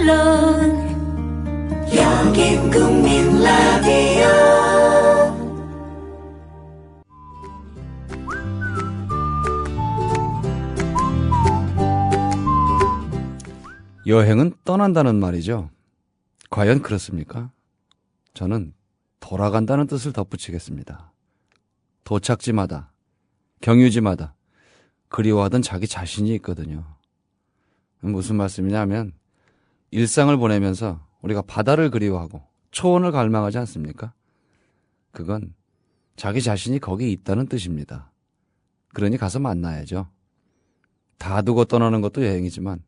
물론 여긴 국민 라디오. 여행은 떠난다는 말이죠. 과연 그렇습니까? 저는 돌아간다는 뜻을 덧붙이겠습니다. 도착지마다, 경유지마다 그리워하던 자기 자신이 있거든요. 무슨 말씀이냐면 일상을 보내면서 우리가 바다를 그리워하고 초원을 갈망하지 않습니까? 그건 자기 자신이 거기 있다는 뜻입니다. 그러니 가서 만나야죠. 다 두고 떠나는 것도 여행이지만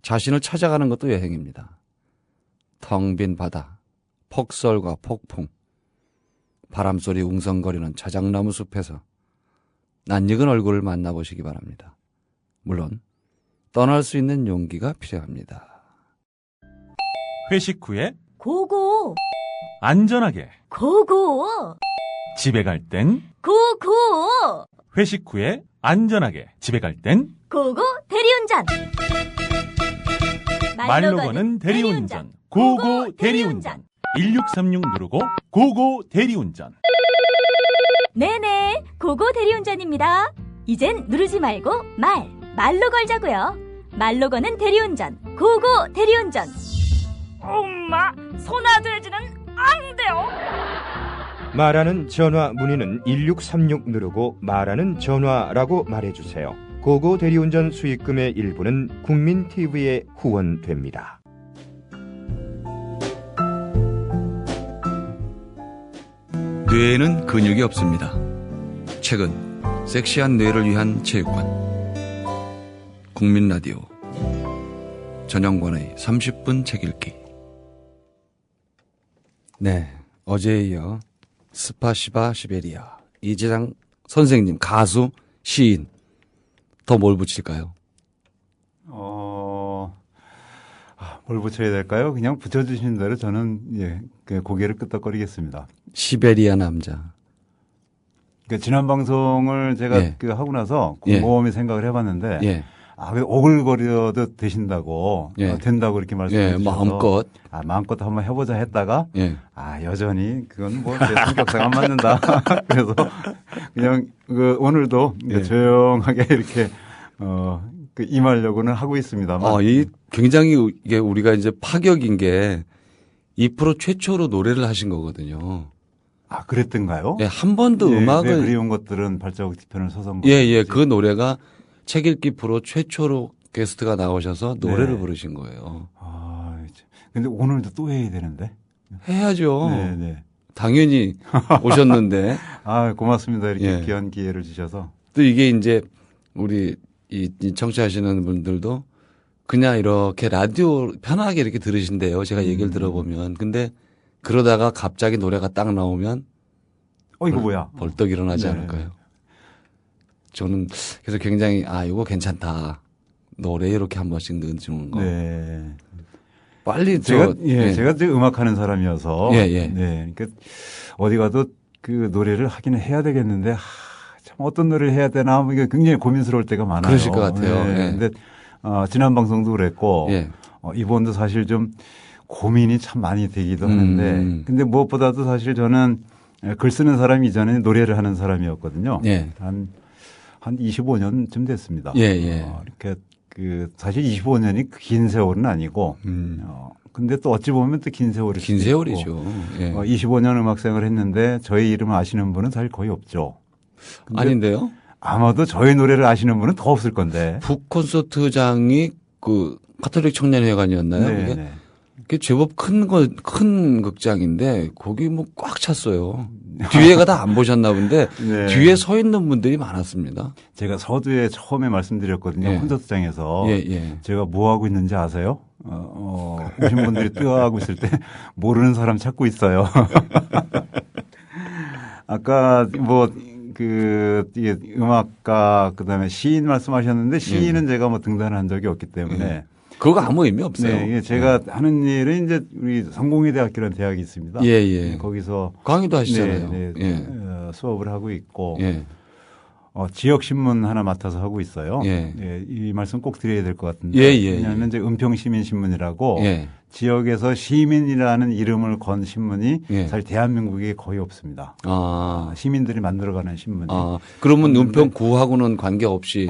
자신을 찾아가는 것도 여행입니다. 텅 빈 바다, 폭설과 폭풍, 바람소리 웅성거리는 자작나무 숲에서 낯익은 얼굴을 만나보시기 바랍니다. 물론 떠날 수 있는 용기가 필요합니다. 회식 후에 고고 안전하게 고고 집에 갈 땐 고고 회식 후에 안전하게 집에 갈 땐 고고 대리운전 말로 거는 대리운전 고고 대리운전 1636 누르고 고고 대리운전. 네네 고고 대리운전입니다. 이젠 누르지 말고 말로 걸자고요. 말로 거는 대리운전 고고 대리운전. 엄마 소나돼지는 안 돼요. 말하는 전화 문의는 1636 누르고 말하는 전화라고 말해주세요. 고고 대리운전 수익금의 일부는 국민TV에 후원됩니다. 뇌에는 근육이 없습니다. 최근 섹시한 뇌를 위한 체육관 국민라디오 전영관의 30분 책 읽기. 네, 어제에 이어 스파시바 시베리아 이재장 선생님, 가수, 시인, 더 뭘 붙일까요? 뭘 붙여야 될까요? 그냥 붙여주시는 대로 저는 그 고개를 끄덕거리겠습니다. 시베리아 남자. 그러니까 지난 방송을 제가 그 하고 나서 곰곰이 생각을 해봤는데, 그 오글거려도 되신다고, 된다고 이렇게 말씀해 주셔서 마음껏. 마음껏 한번 해보자 했다가, 여전히 그건 뭐 제 성격상 안 맞는다. 그래서 그냥 오늘도 조용하게 이렇게 임하려고는 하고 있습니다만. 이 굉장히 이게 우리가 이제 파격인 게 2% 최초로 노래를 하신 거거든요. 그랬던가요? 한 번도 음악을. 그리운 것들은 발자국 뒤편을 서성. 그 노래가 책 읽기 프로 최초로 게스트가 나오셔서 노래를 부르신 거예요. 근데 오늘도 또 해야 되는데. 해야죠. 당연히 오셨는데. 고맙습니다. 이렇게 귀한 기회를 주셔서. 또 이게 이제 우리 이 청취하시는 분들도 그냥 이렇게 라디오 편하게 이렇게 들으신대요. 제가 얘기를 들어보면. 근데 그러다가 갑자기 노래가 딱 나오면 이거 뭐야? 벌떡 일어나지 않을까요? 저는 그래서 굉장히 이거 괜찮다. 노래 이렇게 한 번씩 넣어주는 거. 빨리 제가 이제 음악하는 사람이어서 그러니까 어디 가도 그 노래를 하기는 해야 되겠는데 참 어떤 노래를 해야 되나 이게 굉장히 고민스러울 때가 많아요. 그러실 것 같아요. 근데 지난 방송도 그랬고 이번도 사실 좀 고민이 참 많이 되기도 하는데 근데 무엇보다도 사실 저는 글 쓰는 사람이 이전에 노래를 하는 사람이었거든요. 한 25년쯤 됐습니다. 이렇게 사실 25년이 긴 세월은 아니고 근데 또 어찌 보면 또 긴 세월이 긴 세월이죠. 25년 음악생활을 했는데 저희 이름을 아시는 분은 사실 거의 없죠. 아닌데요? 아마도 저희 노래를 아시는 분은 더 없을 건데. 북콘서트장이 그 가톨릭 청년회관이었나요? 그게 제법 큰 극장인데 거기 뭐 꽉 찼어요. 뒤에가 다 안 보셨나 본데 뒤에 서 있는 분들이 많았습니다. 제가 서두에 처음에 말씀드렸거든요. 콘서트장에서 제가 뭐 하고 있는지 아세요? 오신 분들이 뛰어가고 있을 때 모르는 사람 찾고 있어요. 아까 이게 음악가 그다음에 시인 말씀하셨는데 시인은 제가 뭐 등단을 한 적이 없기 때문에 그거 아무 의미 없어요. 제가 하는 일은 이제 우리 성공회대학교라는 대학이 있습니다. 거기서 강의도 하시잖아요. 수업을 하고 있고 지역 신문 하나 맡아서 하고 있어요. 예. 예, 이 말씀 꼭 드려야 될 것 같은데. 왜냐하면 이제 은평시민신문이라고 지역에서 시민이라는 이름을 건 신문이 사실 대한민국에 거의 없습니다. 시민들이 만들어가는 신문이. 그러면 은평구하고는 관계없이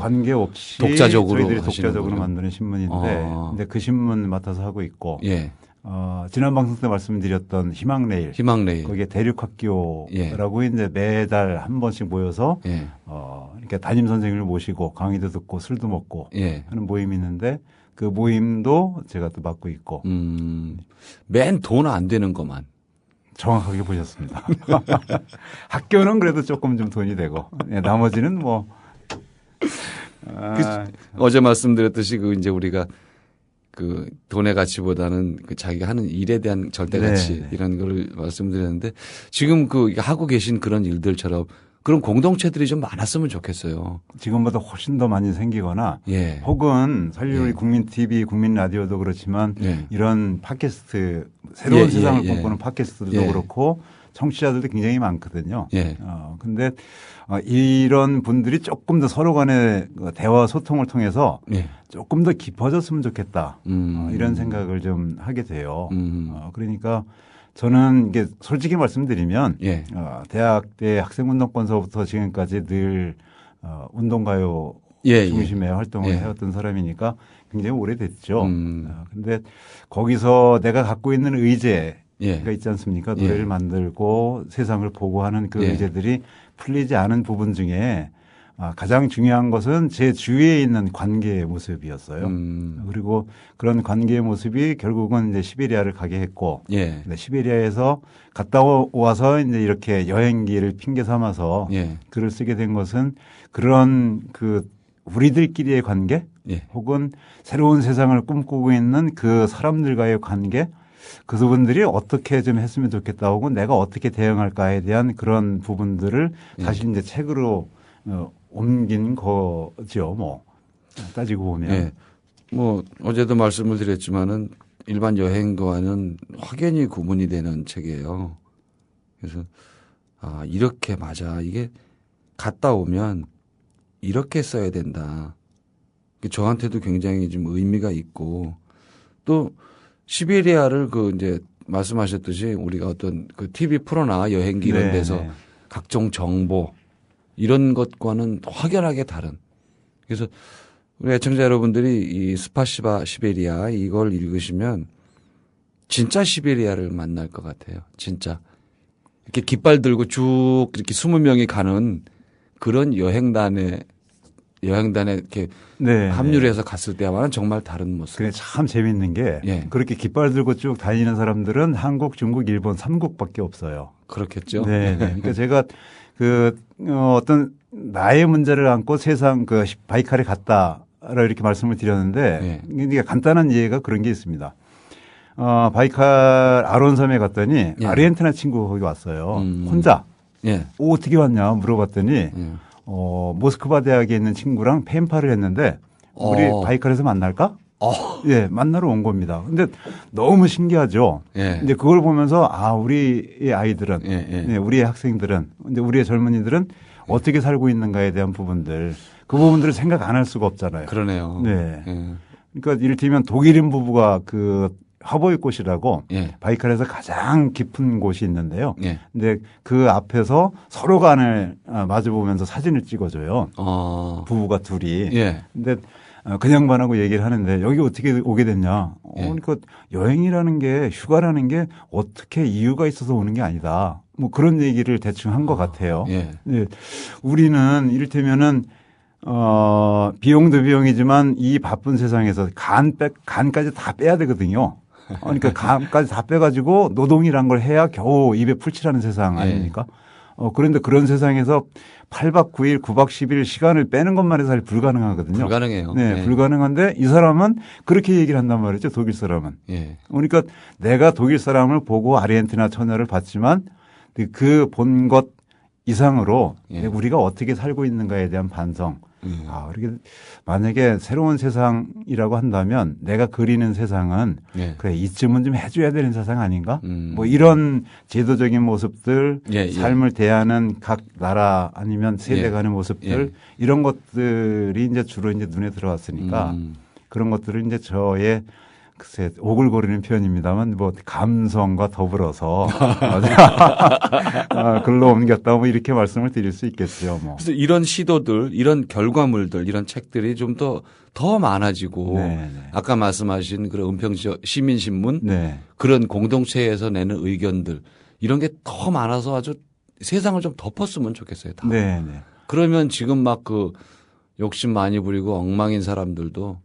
독자적으로 저희들이 독자적으로 만드는 신문인데 근데 그 신문 맡아서 하고 있고 지난 방송 때 말씀드렸던 희망레일. 거기에 대륙학교라고 이제 매달 한 번씩 모여서 이렇게 담임 선생님을 모시고 강의도 듣고 술도 먹고 하는 모임이 있는데 그 모임도 제가 또 맡고 있고. 맨 돈 안 되는 것만. 정확하게 보셨습니다. 학교는 그래도 조금 좀 돈이 되고 나머지는 뭐. 어제 말씀드렸듯이 그 이제 우리가 그 돈의 가치보다는 그 자기가 하는 일에 대한 절대 가치 이런 걸 말씀드렸는데 지금 그 하고 계신 그런 일들처럼 그런 공동체들이 좀 많았으면 좋겠어요. 지금보다 훨씬 더 많이 생기거나 혹은 사실 우리 국민 TV, 국민 라디오도 그렇지만 이런 팟캐스트 새로운 세상을 꿈꾸는 팟캐스트도 그렇고 청취자들도 굉장히 많거든요. 근데 이런 분들이 조금 더 서로 간의 대화 소통을 통해서 조금 더 깊어졌으면 좋겠다. 이런 생각을 좀 하게 돼요. 그러니까 저는 이게 솔직히 말씀드리면 대학 때 학생운동권서부터 지금까지 늘 운동가요 중심의 활동을 해왔던 사람이니까 굉장히 오래됐죠. 근데 거기서 내가 갖고 있는 의제가 있지 않습니까? 노래를 만들고 세상을 보고 하는 그 의제들이 풀리지 않은 부분 중에 가장 중요한 것은 제 주위에 있는 관계의 모습이었어요. 그리고 그런 관계의 모습이 결국은 이제 시베리아를 가게 했고, 시베리아에서 갔다 와서 이제 이렇게 여행기를 핑계 삼아서 글을 쓰게 된 것은 그런 그 우리들끼리의 관계, 혹은 새로운 세상을 꿈꾸고 있는 그 사람들과의 관계, 그분들이 어떻게 좀 했으면 좋겠다, 혹은 내가 어떻게 대응할까에 대한 그런 부분들을 사실 이제 책으로 옮긴 거죠, 뭐. 따지고 보면. 뭐, 어제도 말씀을 드렸지만은 일반 여행과는 확연히 구분이 되는 책이에요. 그래서, 이렇게 맞아. 이게 갔다 오면 이렇게 써야 된다. 저한테도 굉장히 좀 의미가 있고 또 시베리아를 그 이제 말씀하셨듯이 우리가 어떤 그 TV 프로나 여행기 이런 데서 각종 정보 이런 것과는 확연하게 다른. 그래서 우리 애청자 여러분들이 이 스파시바 시베리아 이걸 읽으시면 진짜 시베리아를 만날 것 같아요. 진짜. 이렇게 깃발 들고 쭉 이렇게 20명이 가는 그런 여행단에 이렇게 합류를 해서 갔을 때와는 정말 다른 모습. 그게 참 재밌는 게 그렇게 깃발 들고 쭉 다니는 사람들은 한국, 중국, 일본 3국밖에 없어요. 그렇겠죠. 네. 그러니까 제가 어떤 나의 문제를 안고 세상 그 바이칼에 갔다라 이렇게 말씀을 드렸는데 그러니까 간단한 예가 그런 게 있습니다. 바이칼 아론섬에 갔더니 아르헨티나 친구가 거기 왔어요. 혼자. 어떻게 왔냐 물어봤더니 모스크바 대학에 있는 친구랑 펜팔을 했는데 우리 바이칼에서 만날까? 만나러 온 겁니다. 근데 너무 신기하죠. 근데 그걸 보면서 우리의 아이들은, 우리의 학생들은, 근데 우리의 젊은이들은 어떻게 살고 있는가에 대한 부분들, 그 부분들을 생각 안 할 수가 없잖아요. 그러네요. 그러니까 이를테면 독일인 부부가 그 하보이꽃이라고 바이칼에서 가장 깊은 곳이 있는데요. 근데 그 앞에서 서로 간을 마주보면서 사진을 찍어줘요. 부부가 둘이. 근데 그 양반하고 얘기를 하는데 여기 어떻게 오게 됐냐. 그러니까 여행이라는 게 휴가라는 게 어떻게 이유가 있어서 오는 게 아니다. 뭐 그런 얘기를 대충 한 것 같아요. 우리는 이를테면은 비용도 비용이지만 이 바쁜 세상에서 간까지 다 빼야 되거든요. 그러니까 간까지 다 빼가지고 노동이란 걸 해야 겨우 입에 풀칠하는 세상 아닙니까? 그런데 그런 세상에서 8박 9일, 9박 10일 시간을 빼는 것만 해서 사실 불가능하거든요. 불가능해요. 불가능한데 이 사람은 그렇게 얘기를 한단 말이죠. 독일 사람은. 그러니까 내가 독일 사람을 보고 아르헨티나 처녀를 봤지만 그 본 것 이상으로 우리가 어떻게 살고 있는가에 대한 반성, 이렇게 만약에 새로운 세상이라고 한다면 내가 그리는 세상은 그래 이쯤은 좀 해줘야 되는 세상 아닌가? 뭐 이런 제도적인 모습들, 삶을 대하는 각 나라 아니면 세대 간의 모습들 이런 것들이 이제 주로 이제 눈에 들어왔으니까 그런 것들을 이제 저의 글쎄 오글거리는 표현입니다만 뭐 감성과 더불어서 글로 옮겼다 뭐 이렇게 말씀을 드릴 수 있겠죠. 뭐. 그래서 이런 시도들, 이런 결과물들, 이런 책들이 좀 더 많아지고 아까 말씀하신 그런 은평 시민신문 그런 공동체에서 내는 의견들 이런 게 더 많아서 아주 세상을 좀 덮었으면 좋겠어요. 다. 그러면 지금 막 그 욕심 많이 부리고 엉망인 사람들도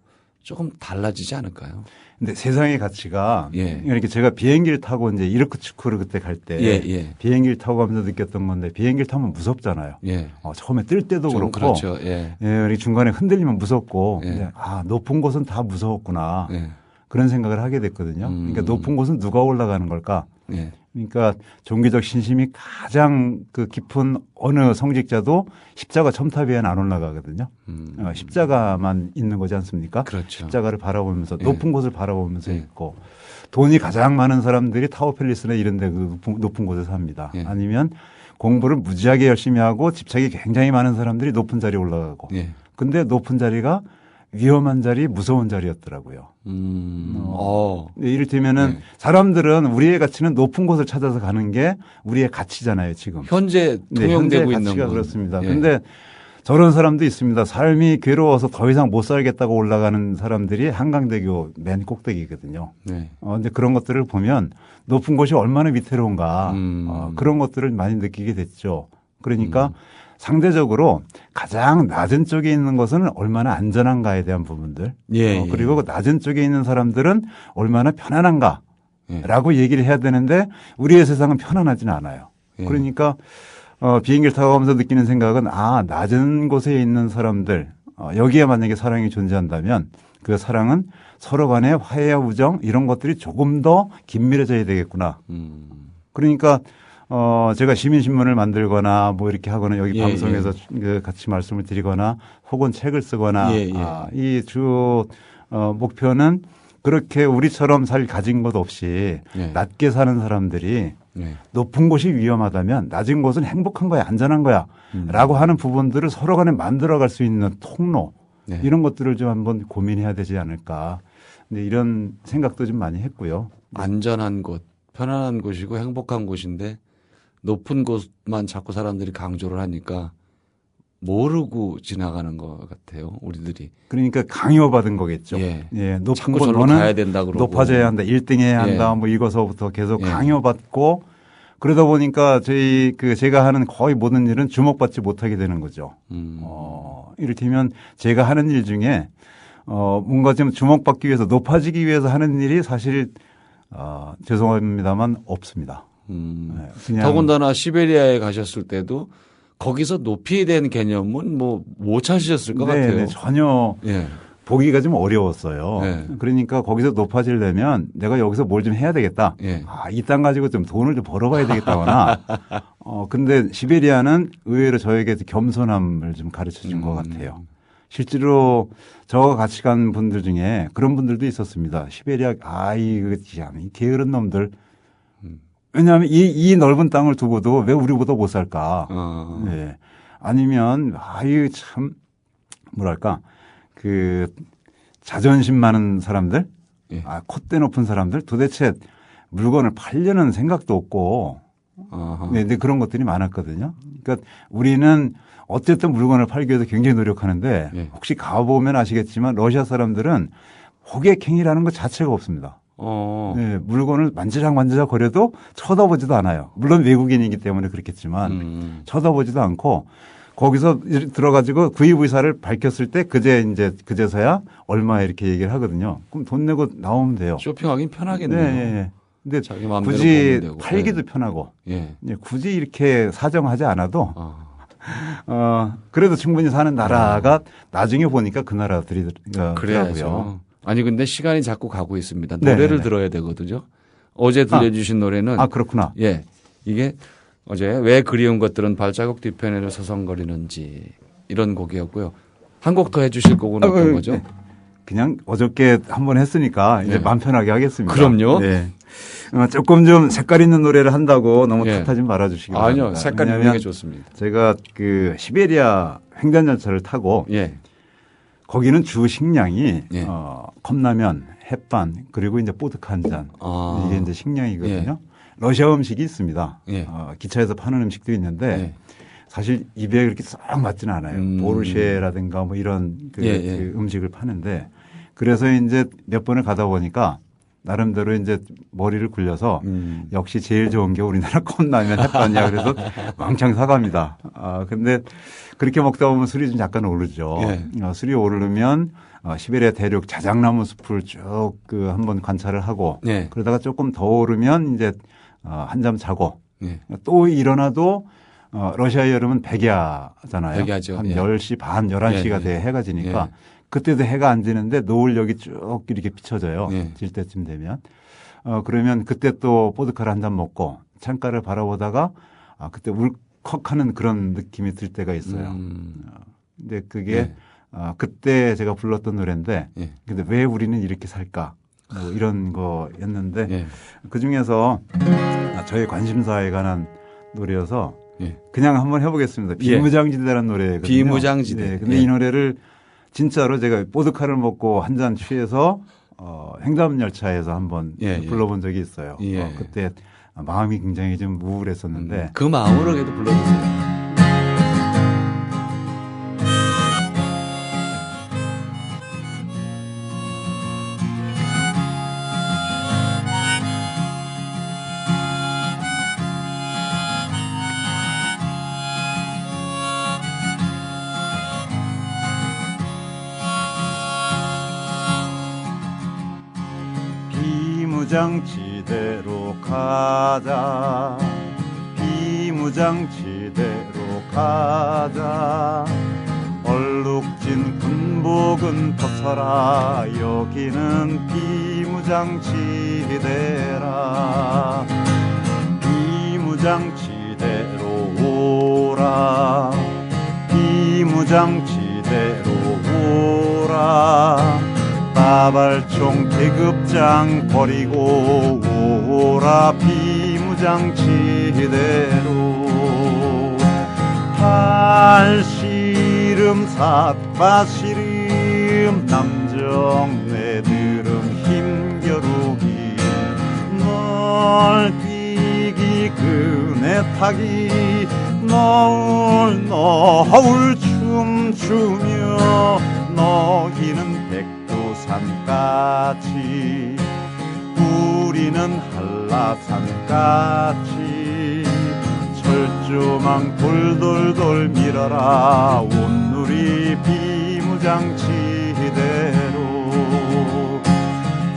조금 달라지지 않을까요? 근데 세상의 가치가 이렇게 제가 비행기를 타고 이제 이르크츠크를 그때 갈 때 비행기를 타고 가면서 느꼈던 건데 비행기를 타면 무섭잖아요. 처음에 뜰 때도 그렇고 그렇죠. 중간에 흔들리면 무섭고 높은 곳은 다 무서웠구나 그런 생각을 하게 됐거든요. 그러니까 높은 곳은 누가 올라가는 걸까? 그러니까 종교적 신심이 가장 그 깊은 어느 성직자도 십자가 첨탑에는 안 올라가거든요. 십자가만 있는 거지 않습니까? 그렇죠. 십자가를 바라보면서 높은 곳을 바라보면서 있고 돈이 가장 많은 사람들이 타워팰리스나 이런 데 그 높은 곳에 삽니다. 아니면 공부를 무지하게 열심히 하고 집착이 굉장히 많은 사람들이 높은 자리에 올라가고 근데 높은 자리가 위험한 자리, 무서운 자리였더라고요. 이를테면은 사람들은 우리의 가치는 높은 곳을 찾아서 가는 게 우리의 가치잖아요, 지금. 현재 통용되고 있는 가치가 그렇습니다. 근데 저런 사람도 있습니다. 삶이 괴로워서 더 이상 못 살겠다고 올라가는 사람들이 한강대교 맨 꼭대기거든요. 근데 그런 것들을 보면 높은 곳이 얼마나 위태로운가 그런 것들을 많이 느끼게 됐죠. 그러니까 상대적으로 가장 낮은 쪽에 있는 것은 얼마나 안전한가에 대한 부분들 그리고 낮은 쪽에 있는 사람들은 얼마나 편안한가라고 얘기를 해야 되는데 우리의 세상은 편안하지는 않아요. 그러니까 비행기를 타고 가면서 느끼는 생각은 낮은 곳에 있는 사람들 여기에 만약에 사랑이 존재한다면 그 사랑은 서로 간의 화해와 우정 이런 것들이 조금 더 긴밀해져야 되겠구나. 그러니까 제가 시민신문을 만들거나 뭐 이렇게 하거나 여기 방송에서 같이 말씀을 드리거나 혹은 책을 쓰거나 이 주 목표는 그렇게 우리처럼 가진 것 없이 낮게 사는 사람들이 높은 곳이 위험하다면 낮은 곳은 행복한 거야, 안전한 거야 라고 하는 부분들을 서로 간에 만들어갈 수 있는 통로 이런 것들을 좀 한번 고민해야 되지 않을까. 근데 이런 생각도 좀 많이 했고요. 안전한 곳, 편안한 곳이고 행복한 곳인데 높은 곳만 자꾸 사람들이 강조를 하니까 모르고 지나가는 것 같아요, 우리들이. 그러니까 강요받은 거겠죠. 높은 곳은 가야 된다 그러고. 높아져야 한다, 1등 해야 한다, 뭐 이거서부터 계속 강요받고 그러다 보니까 제가 하는 거의 모든 일은 주목받지 못하게 되는 거죠. 이를테면 제가 하는 일 중에 뭔가 좀 주목받기 위해서 높아지기 위해서 하는 일이 사실 죄송합니다만 없습니다. 더군다나 시베리아에 가셨을 때도 거기서 높이에 대한 개념은 뭐 못 찾으셨을 것 같아요. 전혀 보기가 좀 어려웠어요. 그러니까 거기서 높아지려면 내가 여기서 뭘 좀 해야 되겠다. 이 땅 가지고 좀 돈을 좀 벌어봐야 되겠다거나. 근데 시베리아는 의외로 저에게 겸손함을 좀 가르쳐 준 것 같아요. 실제로 저와 같이 간 분들 중에 그런 분들도 있었습니다. 시베리아, 이 게으른 놈들. 왜냐하면 이 넓은 땅을 두고도 왜 우리보다 못 살까. 아니면, 참, 뭐랄까, 자존심 많은 사람들, 콧대 높은 사람들, 도대체 물건을 팔려는 생각도 없고, 근데 그런 것들이 많았거든요. 그러니까 우리는 어쨌든 물건을 팔기 위해서 굉장히 노력하는데, 혹시 가보면 아시겠지만 러시아 사람들은 호객행위라는 것 자체가 없습니다. 물건을 만지작 거려도 쳐다보지도 않아요. 물론 외국인이기 때문에 그렇겠지만 쳐다보지도 않고 거기서 들어가지고 구입의사를 밝혔을 때 그제서야 얼마 이렇게 얘기를 하거든요. 그럼 돈 내고 나오면 돼요. 쇼핑하긴 편하겠네요. 근데 굳이 팔기도 편하고 굳이 이렇게 사정하지 않아도 그래도 충분히 사는 나라가 나중에 보니까 그 나라들이더라고요. 아니 근데 시간이 자꾸 가고 있습니다. 노래를 들어야 되거든요. 어제 들려주신 노래는 그렇구나. 이게 어제 왜 그리운 것들은 발자국 뒤편에를 서성거리는지 이런 곡이었고요. 한 곡 더 해주실 곡은 어떤 거죠? 그냥 어저께 한번 했으니까 이제 마음 편하게 하겠습니다. 그럼요. 네. 조금 좀 색깔 있는 노래를 한다고 너무 탓하지 말아주시기 바랍니다. 아니요, 색깔 있는 게 좋습니다. 제가 그 시베리아 횡단열차를 타고 거기는 주 식량이 컵라면, 햇반 그리고 이제 보드카 한 잔 이게 이제 식량이거든요. 러시아 음식이 있습니다. 기차에서 파는 음식도 있는데 사실 입에 그렇게 썩 맞지는 않아요. 보르쉐라든가 뭐 이런 그 음식을 파는데 그래서 이제 몇 번을 가다 보니까 나름대로 이제 머리를 굴려서 역시 제일 좋은 게 우리나라 컵라면 햇반이야. 그래서 왕창 사갑니다. 근데 그렇게 먹다 보면 술이 좀 잠깐 오르죠. 술이 오르면 시베리아 대륙 자작나무 숲을 쭉 그 한번 관찰을 하고 그러다가 조금 더 오르면 이제 한잠 자고 또 일어나도 러시아 여름은 백야잖아요. 백야죠. 한 10시 반, 11시가 돼 해가 지니까 그때도 해가 안 지는데 노을력이 쭉 이렇게 비춰져요. 질 때쯤 되면. 그러면 그때 또 보드카를 한 잔 먹고 창가를 바라보다가 그때 울컥하는 그런 느낌이 들 때가 있어요. 근데 그게 그때 제가 불렀던 노래인데 근데 왜 우리는 이렇게 살까? 뭐 이런 거였는데 그 중에서 저의 관심사에 관한 노래여서 그냥 한번 해보겠습니다. 비무장지대라는 노래거든요. 비무장지대. 근데 이 노래를 진짜로 제가 보드카를 먹고 한 잔 취해서 횡단열차에서 한번 불러본 적이 있어요. 그때 마음이 굉장히 좀 우울했었는데 그 마음으로 그래도 불러주세요. 비무장지대로 가자 비무장지대로 가자 얼룩진 군복은 벗어라 여기는 비무장지대라 비무장지대로 오라 비무장지대로 오라 나발총 계급장 버리고 오라 비무장지대로 팔씨름 삿바씨름 남정네들은 힘겨루기 널뛰기 그네 타기 너울 춤추며 너희는 백두산같이 우리는 한라산같이 철조망 돌돌돌 밀어라 온누리 비무장지대로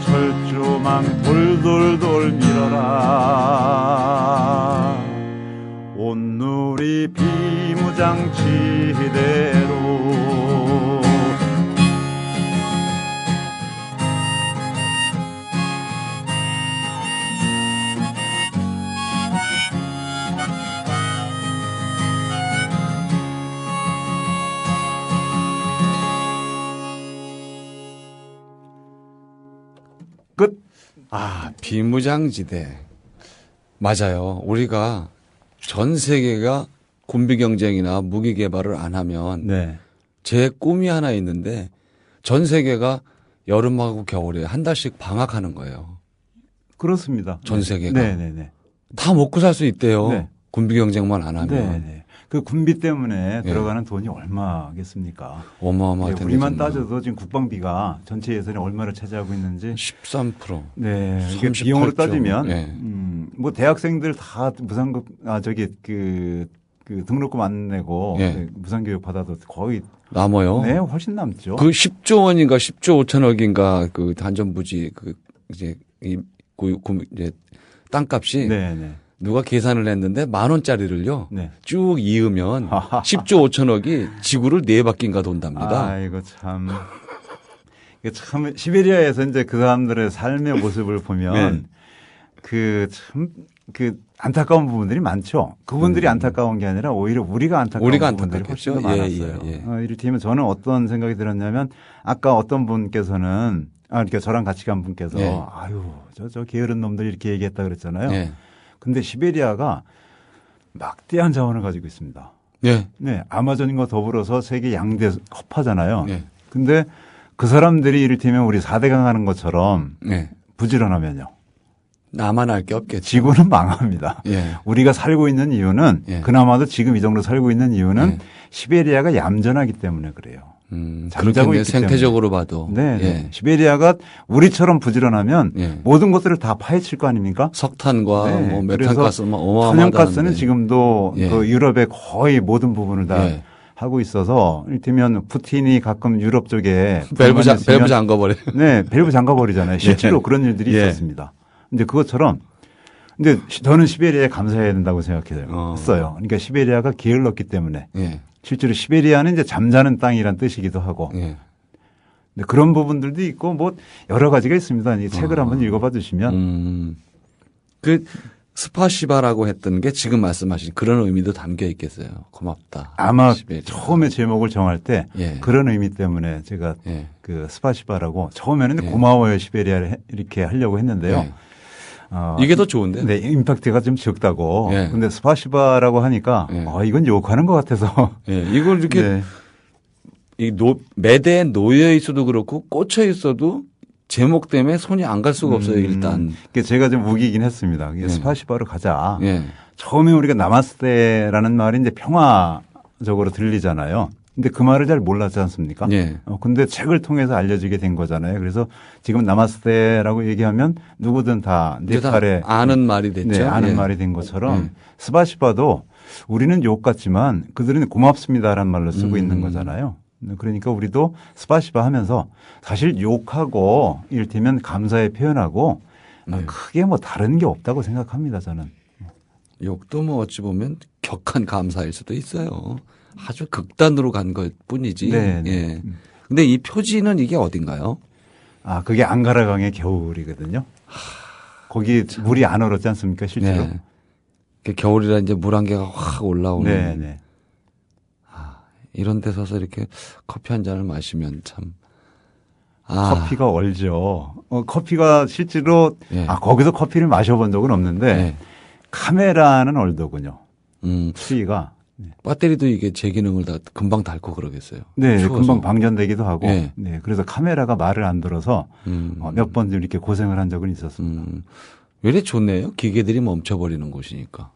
철조망 돌돌돌 밀어라 온누리 비무장지대로 끝. 비무장지대. 맞아요. 우리가 전 세계가 군비 경쟁이나 무기 개발을 안 하면 제 꿈이 하나 있는데 전 세계가 여름하고 겨울에 한 달씩 방학하는 거예요. 그렇습니다. 전 세계가. 네네네. 다 먹고 살 수 있대요. 군비 경쟁만 안 하면. 네네. 그 군비 때문에 들어가는 돈이 얼마겠습니까? 어마어마할 텐데. 우리만 따져도 지금 국방비가 전체 예산이 얼마를 차지하고 있는지 13%. 네. 비용으로 따지면 뭐 대학생들 다 무상급 그 등록금 안 내고 무상교육 받아도 거의 남아요. 네, 훨씬 남죠. 그 10조 원인가 10조 5천억인가 그 단전부지 이제 이제 땅값이 누가 계산을 했는데 10,000원짜리를요. 쭉 이으면 10조 5천억이 지구를 4바퀴인가 돈답니다. 이거 참 시베리아에서 이제 그 사람들의 삶의 모습을 보면 그 참 그 안타까운 부분들이 많죠. 그분들이 안타까운 게 아니라 오히려 우리가 안타까운 부분들이 훨씬 더 많았어요. 이를테면 저는 어떤 생각이 들었냐면 아까 어떤 분께서는 그러니까 저랑 같이 간 분께서 아유 저 게으른 놈들 이렇게 얘기했다 그랬잖아요. 근데 시베리아가 막대한 자원을 가지고 있습니다. 네, 아마존과 더불어서 세계 양대 허파잖아요. 근데 그 사람들이 이를테면 우리 4대강 하는 것처럼 부지런하면요. 나만 할 게 없겠죠. 지구는 망합니다. 우리가 살고 있는 이유는 그나마도 지금 이 정도 살고 있는 이유는 시베리아가 얌전하기 때문에 그래요. 그렇겠네. 생태적으로 봐도. 시베리아가 우리처럼 부지런하면 모든 것들을 다 파헤칠 거 아닙니까? 석탄과 뭐 메탄가스, 어마어마하다는데. 천연가스는 지금도 그 유럽의 거의 모든 부분을 다 하고 있어서 이를테면 푸틴이 가끔 유럽 쪽에 밸브 잠가버려. 네, 밸브 잠가버리잖아요. 실제로 그런 일들이 있었습니다. 근데 그것처럼 근데 저는 시베리아에 감사해야 된다고 생각했어요. 그러니까 시베리아가 게을렀기 때문에 실제로 시베리아는 이제 잠자는 땅이란 뜻이기도 하고 근데 그런 부분들도 있고 뭐 여러 가지가 있습니다. 이 책을 한번 읽어봐 주시면 그 스파시바라고 했던 게 지금 말씀하신 그런 의미도 담겨 있겠어요. 고맙다. 아마 처음에 제목을 정할 때 그런 의미 때문에 제가 그 스파시바라고 처음에는 고마워요 시베리아를 이렇게 하려고 했는데요. 이게 더 좋은데? 네, 임팩트가 좀 적다고. 근데 스파시바라고 하니까 이건 욕하는 것 같아서. 이걸 이렇게 매대에 놓여 있어도 그렇고 꽂혀 있어도 제목 때문에 손이 안 갈 수가 없어요, 일단. 제가 좀 우기긴 했습니다. 스파시바로 가자. 처음에 우리가 나마스테라는 말이 이제 평화적으로 들리잖아요. 근데 그 말을 잘 몰랐지 않습니까? 근데 책을 통해서 알려지게 된 거잖아요. 그래서 지금 나마스테라고 얘기하면 누구든 다 네팔에 아는 말이 됐죠. 네, 아는 말이 된 것처럼 스파시바도 우리는 욕 같지만 그들은 고맙습니다라는 말로 쓰고 있는 거잖아요. 그러니까 우리도 스파시바 하면서 사실 욕하고 이를테면 감사의 표현하고 크게 뭐 다른 게 없다고 생각합니다, 저는. 욕도 뭐 어찌 보면 격한 감사일 수도 있어요. 아주 극단으로 간 것 뿐이지. 근데 이 표지는 이게 어딘가요? 그게 앙가라강의 겨울이거든요. 거기 물이 안 얼었지 않습니까, 실제로? 겨울이라 이제 물 한개가 확 올라오는. 이런 데 서서 이렇게 커피 한 잔을 마시면 참. 커피가 얼죠. 커피가 실제로 거기서 커피를 마셔본 적은 없는데 카메라는 얼더군요. 수위가. 배터리도 이게 제 기능을 다 금방 닳고 그러겠어요. 네, 추워서. 금방 방전되기도 하고. 그래서 카메라가 말을 안 들어서 몇 번 이렇게 고생을 한 적은 있었습니다. 왜 이렇게 좋네요? 기계들이 멈춰버리는 곳이니까.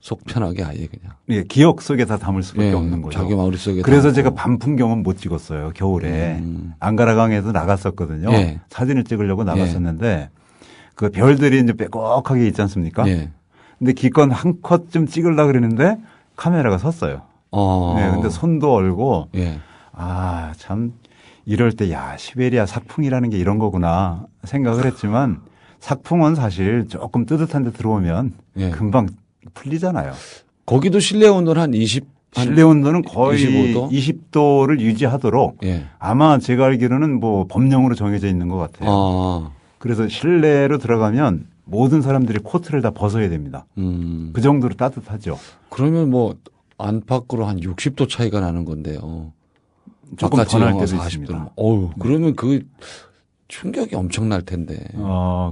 속 편하게 아예 그냥. 기억 속에 다 담을 수밖에 없는 거죠. 자기 머릿속에. 그래서 제가 밤 풍경은 못 찍었어요. 겨울에. 앙가라강에도 나갔었거든요. 사진을 찍으려고 나갔었는데 그 별들이 이제 빼곡하게 있지 않습니까? 근데 기껏 한 컷 좀 찍으려고 그러는데 카메라가 섰어요. 근데 손도 얼고 참 이럴 때 시베리아 삭풍이라는 게 이런 거구나 생각을 했지만 삭풍은 사실 조금 뜨뜻한 데 들어오면 금방 풀리잖아요. 거기도 실내 온도는 한 20. 실내 온도는 거의 20도를 유지하도록 아마 제가 알기로는 뭐 법령으로 정해져 있는 것 같아요. 그래서 실내로 들어가면 모든 사람들이 코트를 다 벗어야 됩니다. 그 정도로 따뜻하죠. 그러면 뭐 안팎으로 한 60도 차이가 나는 건데요. 조금 더 날 때도 있습니다. 그러면 그 충격이 엄청날 텐데.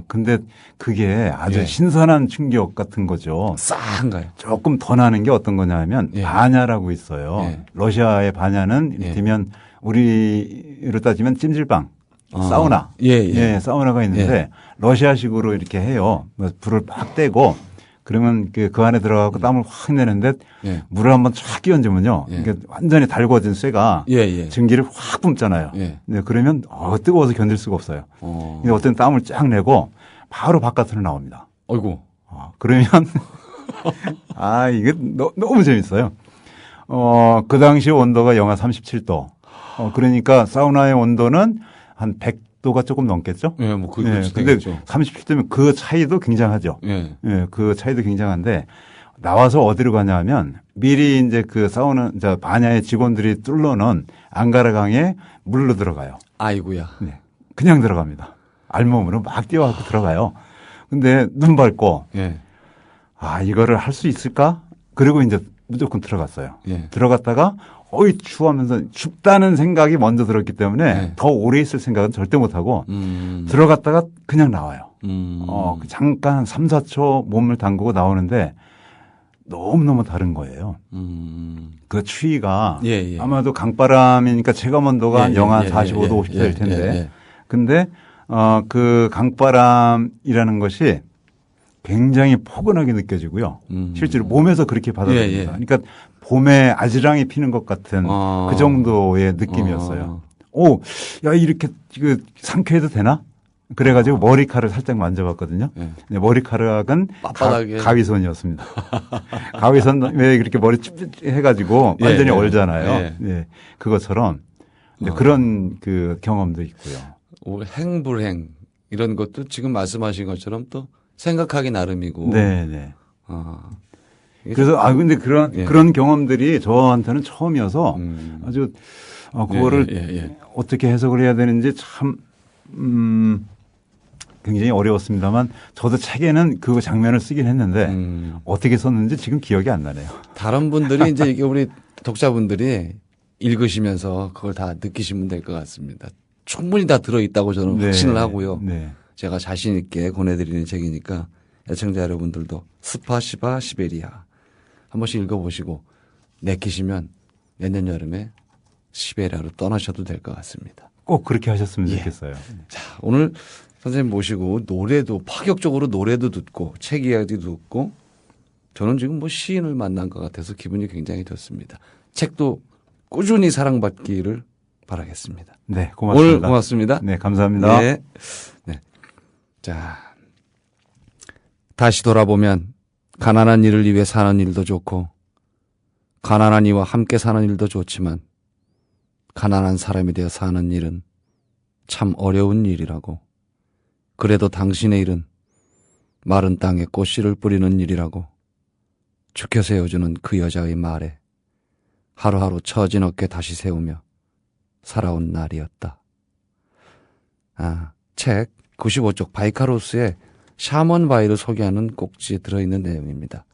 근데 그게 아주 신선한 충격 같은 거죠. 싸한가요? 조금 더 나는 게 어떤 거냐면 바냐라고 있어요. 러시아의 바냐는 이를테면 우리로 따지면 찜질방. 사우나. 사우나가 있는데 러시아식으로 이렇게 해요. 불을 팍 떼고 그러면 그 안에 들어가고 땀을 확 내는데 물을 한번 쫙 끼얹으면요. 이게 완전히 달궈진 쇠가 증기를 확 뿜잖아요. 네, 그러면 뜨거워서 견딜 수가 없어요. 근데 어떤 땀을 쫙 내고 바로 바깥으로 나옵니다. 아이고. 그러면 이게 너무 재밌어요. 그 당시 온도가 영하 37도. 그러니까 사우나의 온도는 한 100도가 조금 넘겠죠? 뭐 근데 37도면 그 차이도 굉장하죠. 그 차이도 굉장한데 나와서 어디로 가냐면 미리 이제 그 사우나, 바냐의 직원들이 뚫어놓은 앙가라강에 물로 들어가요. 아이고야. 그냥 들어갑니다. 알몸으로 막 뛰어갖고 들어가요. 근데 눈 밟고 이거를 할 수 있을까? 그리고 이제 무조건 들어갔어요. 예. 들어갔다가 추하면서 춥다는 생각이 먼저 들었기 때문에 예. 더 오래 있을 생각은 절대 못하고 들어갔다가 그냥 나와요. 잠깐 3, 4초 몸을 담그고 나오는데 너무너무 다른 거예요. 그 추위가 예, 예. 아마도 강바람이니까 체감 온도가 한 영하 45도, 50도 될 텐데 근데 그 강바람이라는 것이 굉장히 포근하게 느껴지고요. 실제로 몸에서 그렇게 받아들입니다. 그러니까 봄에 아지랑이 피는 것 같은 그 정도의 느낌이었어요. 야, 이렇게 상쾌해도 되나? 그래가지고 머리카락을 살짝 만져봤거든요. 네, 머리카락은 가위손이었습니다. 가위손 왜 이렇게 머리 해가지고 완전히 얼잖아요. 네, 그것처럼 그런 그 경험도 있고요. 행불행 이런 것도 지금 말씀하신 것처럼 또 생각하기 나름이고. 네네. 그래서 근데 그런 경험들이 저한테는 처음이어서 아주 그거를 어떻게 해석을 해야 되는지 참 굉장히 어려웠습니다만 저도 책에는 그 장면을 쓰긴 했는데 어떻게 썼는지 지금 기억이 안 나네요. 다른 분들이 이제 이게 우리 독자분들이 읽으시면서 그걸 다 느끼시면 될 것 같습니다. 충분히 다 들어있다고 저는 확신을 하고요. 네. 제가 자신 있게 권해드리는 책이니까 애청자 여러분들도 스파시바 시베리아 한 번씩 읽어보시고 내키시면 내년 여름에 시베리아로 떠나셔도 될 것 같습니다. 꼭 그렇게 하셨으면 좋겠어요. 자, 오늘 선생님 모시고 노래도 파격적으로 노래도 듣고 책 이야기도 듣고 저는 지금 뭐 시인을 만난 것 같아서 기분이 굉장히 좋습니다. 책도 꾸준히 사랑받기를 바라겠습니다. 네, 고맙습니다. 오늘 고맙습니다. 네, 감사합니다. 네. 네. 자, 다시 돌아보면 가난한 이를 위해 사는 일도 좋고 가난한 이와 함께 사는 일도 좋지만 가난한 사람이 되어 사는 일은 참 어려운 일이라고. 그래도 당신의 일은 마른 땅에 꽃씨를 뿌리는 일이라고 죽혀 세워주는 그 여자의 말에 하루하루 처진 어깨 다시 세우며 살아온 날이었다. 책 95쪽 바이카로스의 샤먼바이를 소개하는 꼭지에 들어있는 내용입니다.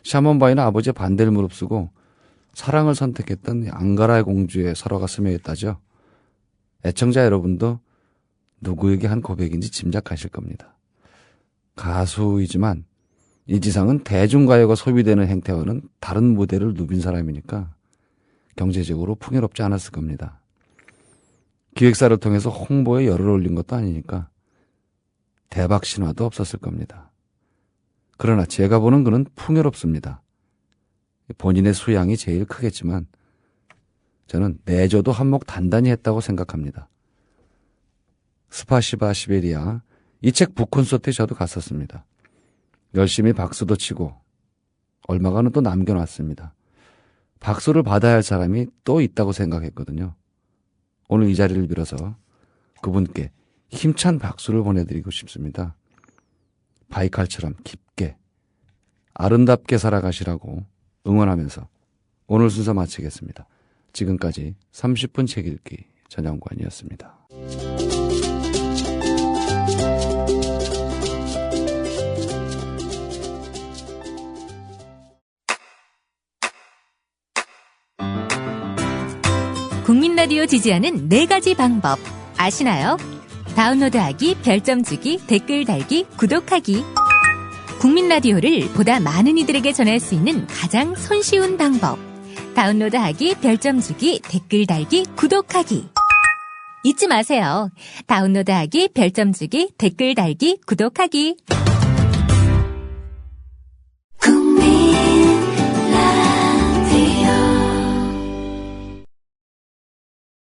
샤먼바이는 아버지의 반대를 무릅쓰고 사랑을 선택했던 앙가라의 공주의 서로가 스며있다죠. 애청자 여러분도 누구에게 한 고백인지 짐작하실 겁니다. 가수이지만 이지상은 대중가요가 소비되는 행태와는 다른 무대를 누빈 사람이니까 경제적으로 풍요롭지 않았을 겁니다. 기획사를 통해서 홍보에 열을 올린 것도 아니니까 대박 신화도 없었을 겁니다. 그러나 제가 보는 그는 풍요롭습니다. 본인의 수양이 제일 크겠지만 저는 내조도 한몫 단단히 했다고 생각합니다. 스파시바 시베리아 이 책 북콘서트에 저도 갔었습니다. 열심히 박수도 치고 얼마간은 또 남겨놨습니다. 박수를 받아야 할 사람이 또 있다고 생각했거든요. 오늘 이 자리를 빌어서 그분께 힘찬 박수를 보내드리고 싶습니다. 바이칼처럼 깊게 아름답게 살아가시라고 응원하면서 오늘 순서 마치겠습니다. 지금까지 30분 책 읽기 전영관이었습니다. 국민라디오 지지하는 4가지 방법 아시나요? 다운로드하기, 별점 주기, 댓글 달기, 구독하기. 국민라디오를 보다 많은 이들에게 전할 수 있는 가장 손쉬운 방법. 다운로드하기, 별점 주기, 댓글 달기, 구독하기. 잊지 마세요. 다운로드하기, 별점 주기, 댓글 달기, 구독하기.